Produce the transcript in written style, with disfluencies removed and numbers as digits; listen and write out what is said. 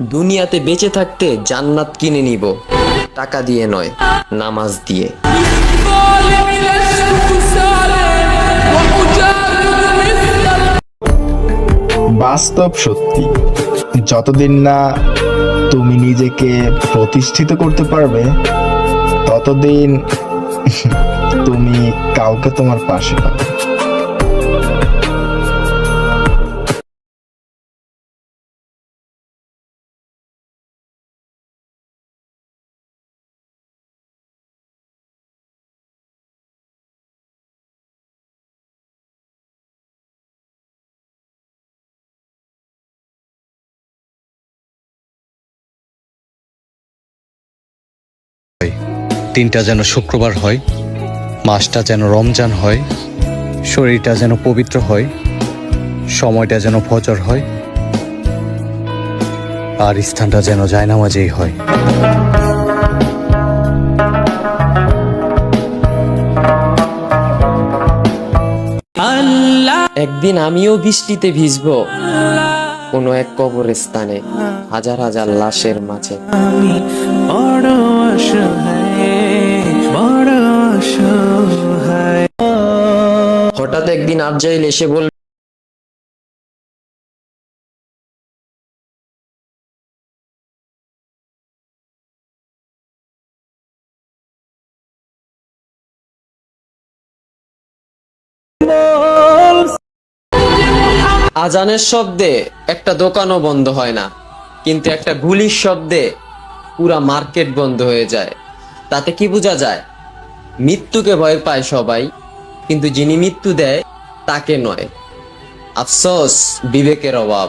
দুনিয়াতে বেঁচে থাকতে জান্নাত কিনে নিব, টাকা দিয়ে নয়, নামাজ দিয়ে। বাস্তব সত্যি, যতদিন না তুমি নিজেকে প্রতিষ্ঠিত করতে পারবে ততদিন তুমি কাউকে তোমার পাশে পাবে। দিনটা যেন শুক্রবার হয়, মাসটা যেন রমজান হয়, শরীরটা যেন পবিত্র হয়, সময়টা যেন ফজর হয়, আর স্থানটা যেন জায়নামাজেই হয়। একদিন আমিও বৃষ্টিতে ভিজবো কোনো এক কবরস্থানে, হাজার হাজার লাশের মাঝে। হঠাৎ একদিন আফজাইল এসে বলল, আজানের শব্দে একটা দোকানও বন্ধ হয় না, কিন্তু একটা গুলির শব্দে পুরা মার্কেট বন্ধ হয়ে যায়। তাতে কি বোঝা যায়? মৃত্যুকে ভয় পায় সবাই, কিন্তু যিনি মৃত্যু দেয় তাকে নয়। আফসোস, বিবেকের অভাব।